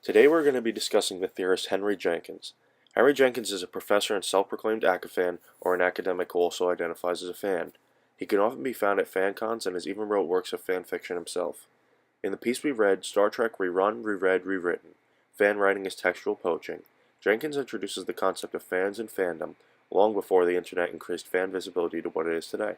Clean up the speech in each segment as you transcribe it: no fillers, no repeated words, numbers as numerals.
Today we're going to be discussing the theorist Henry Jenkins. Henry Jenkins is a professor and self-proclaimed acafan, or an academic who also identifies as a fan. He can often be found at fan cons and has even wrote works of fan fiction himself. In the piece we read, Star Trek Rerun, Reread, Rewritten, Fan Writing is Textual Poaching, Jenkins introduces the concept of fans and fandom long before the internet increased fan visibility to what it is today.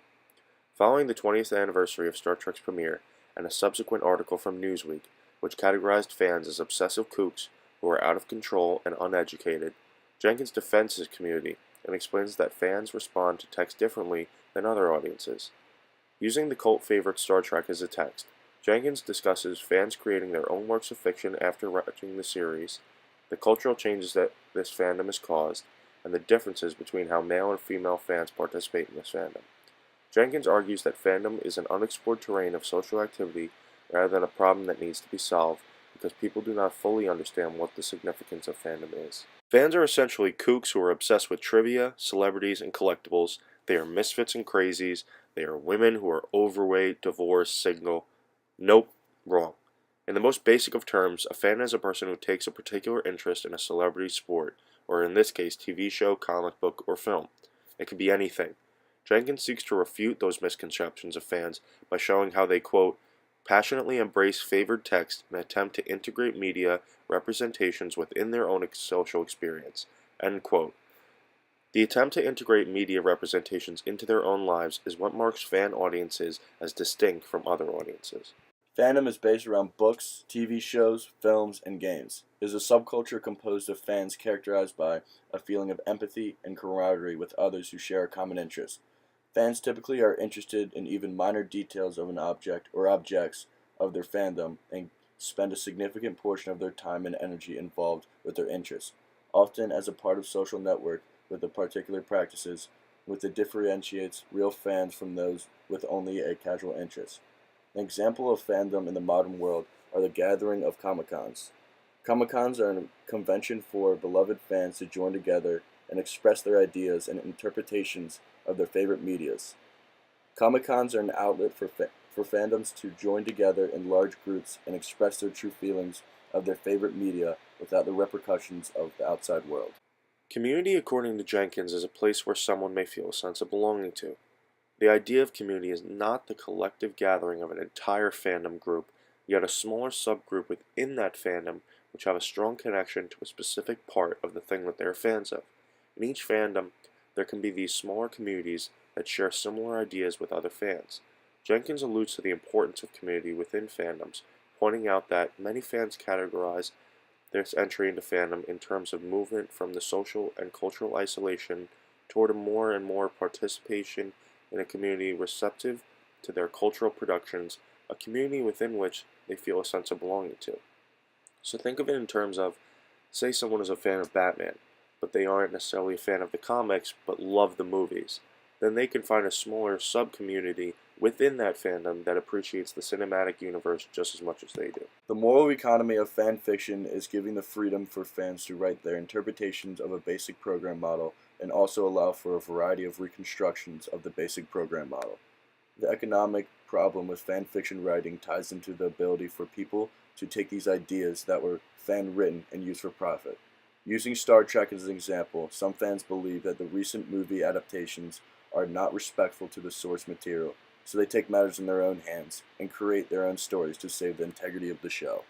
Following the 20th anniversary of Star Trek's premiere and a subsequent article from Newsweek, which categorized fans as obsessive kooks who are out of control and uneducated, Jenkins defends his community and explains that fans respond to text differently than other audiences. Using the cult favorite Star Trek as a text, Jenkins discusses fans creating their own works of fiction after watching the series, the cultural changes that this fandom has caused, and the differences between how male and female fans participate in this fandom. Jenkins argues that fandom is an unexplored terrain of social activity rather than a problem that needs to be solved because people do not fully understand what the significance of fandom is. Fans are essentially kooks who are obsessed with trivia, celebrities, and collectibles. They are misfits and crazies. They are women who are overweight, divorced, single. Nope, wrong. In the most basic of terms, a fan is a person who takes a particular interest in a celebrity sport, or in this case, TV show, comic book, or film. It could be anything. Jenkins seeks to refute those misconceptions of fans by showing how they, quote, passionately embrace favored text and attempt to integrate media representations within their own social experience, end quote. The attempt to integrate media representations into their own lives is what marks fan audiences as distinct from other audiences. Fandom is based around books, TV shows, films, and games. It is a subculture composed of fans characterized by a feeling of empathy and camaraderie with others who share a common interest. Fans typically are interested in even minor details of an object or objects of their fandom and spend a significant portion of their time and energy involved with their interests, often as a part of social network with the particular practices, which differentiates real fans from those with only a casual interest. An example of fandom in the modern world are the gathering of Comic-Cons. Comic-Cons are a convention for beloved fans to join together and express their ideas and interpretations of their favorite medias. Comic-Cons are an outlet for fandoms to join together in large groups and express their true feelings of their favorite media without the repercussions of the outside world. Community, according to Jenkins, is a place where someone may feel a sense of belonging to. The idea of community is not the collective gathering of an entire fandom group, yet a smaller subgroup within that fandom which have a strong connection to a specific part of the thing that they're fans of. In each fandom, there can be these smaller communities that share similar ideas with other fans. Jenkins alludes to the importance of community within fandoms, pointing out that many fans categorize their entry into fandom in terms of movement from the social and cultural isolation toward a more and more participation in a community receptive to their cultural productions, a community within which they feel a sense of belonging to. So think of it in terms of, say someone is a fan of Batman, but they aren't necessarily a fan of the comics, but love the movies. Then they can find a smaller sub-community within that fandom that appreciates the cinematic universe just as much as they do. The moral economy of fan fiction is giving the freedom for fans to write their interpretations of a basic program model and also allow for a variety of reconstructions of the basic program model. The economic problem with fan fiction writing ties into the ability for people to take these ideas that were fan written and use for profit. Using Star Trek as an example, some fans believe that the recent movie adaptations are not respectful to the source material, so they take matters in their own hands and create their own stories to save the integrity of the show.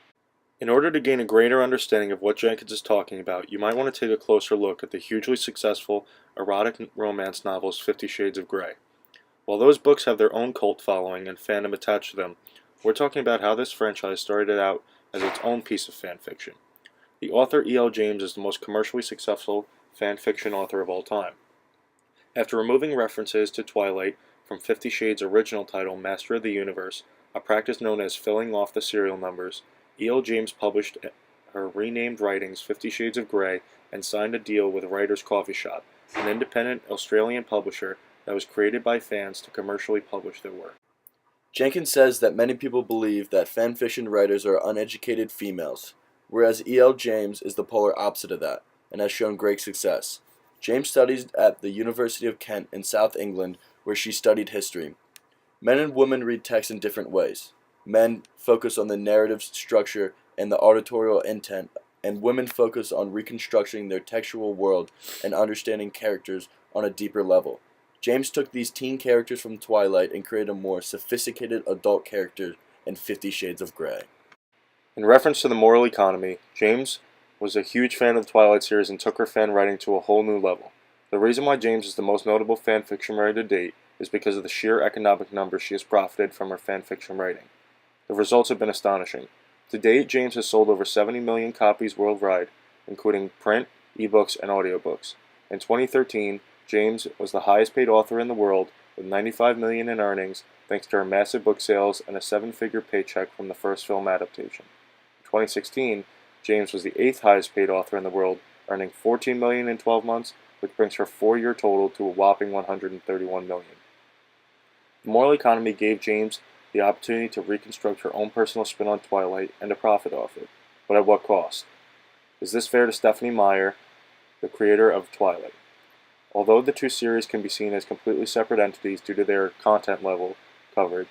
In order to gain a greater understanding of what Jenkins is talking about, you might want to take a closer look at the hugely successful erotic romance novels 50 Shades of Grey. While those books have their own cult following and fandom attached to them, we're talking about how this franchise started out as its own piece of fan fiction. The author E.L. James is the most commercially successful fan fiction author of all time. After removing references to Twilight from 50 Shades' original title Master of the Universe, a practice known as filling off the serial numbers, E.L. James published her renamed writings 50 Shades of Grey and signed a deal with Writers Coffee Shop, an independent Australian publisher that was created by fans to commercially publish their work. Jenkins says that many people believe that fan fiction writers are uneducated females, whereas E.L. James is the polar opposite of that, and has shown great success. James studied at the University of Kent in South England, where she studied history. Men and women read text in different ways. Men focus on the narrative structure and the auditorial intent and women focus on reconstructing their textual world and understanding characters on a deeper level. James took these teen characters from Twilight and created a more sophisticated adult character in 50 Shades of Grey. In reference to the moral economy, James was a huge fan of the Twilight series and took her fan writing to a whole new level. The reason why James is the most notable fan fiction writer to date is because of the sheer economic numbers she has profited from her fan fiction writing. The results have been astonishing. To date, James has sold over 70 million copies worldwide, including print, ebooks, and audiobooks. In 2013, James was the highest paid author in the world, with 95 million in earnings thanks to her massive book sales and a 7-figure paycheck from the first film adaptation. In 2016, James was the 8th highest paid author in the world, earning 14 million in 12 months, which brings her 4-year total to a whopping 131 million. The moral economy gave James the opportunity to reconstruct her own personal spin on Twilight and to profit off it, but at what cost? Is this fair to Stephenie Meyer, the creator of Twilight? Although the two series can be seen as completely separate entities due to their content level covered,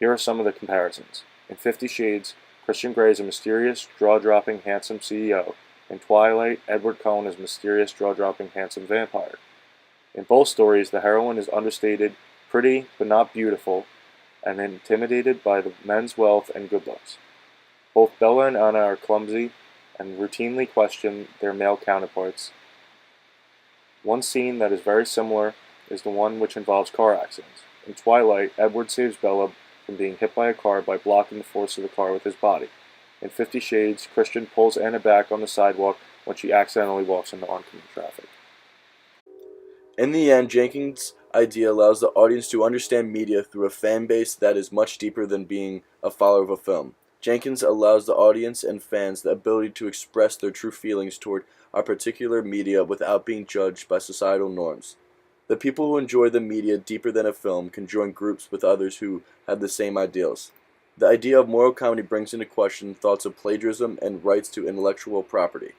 here are some of the comparisons. In 50 Shades, Christian Grey is a mysterious, jaw-dropping, handsome CEO. In Twilight, Edward Cullen is a mysterious, jaw-dropping, handsome vampire. In both stories, the heroine is understated, pretty but not beautiful, and intimidated by the men's wealth and good looks. Both Bella and Anna are clumsy and routinely question their male counterparts. One scene that is very similar is the one which involves car accidents. In Twilight, Edward saves Bella from being hit by a car by blocking the force of the car with his body. In 50 Shades, Christian pulls Anna back on the sidewalk when she accidentally walks into oncoming traffic. In the end, Jenkins' idea allows the audience to understand media through a fan base that is much deeper than being a follower of a film. Jenkins allows the audience and fans the ability to express their true feelings toward a particular media without being judged by societal norms. The people who enjoy the media deeper than a film can join groups with others who have the same ideals. The idea of moral comedy brings into question thoughts of plagiarism and rights to intellectual property.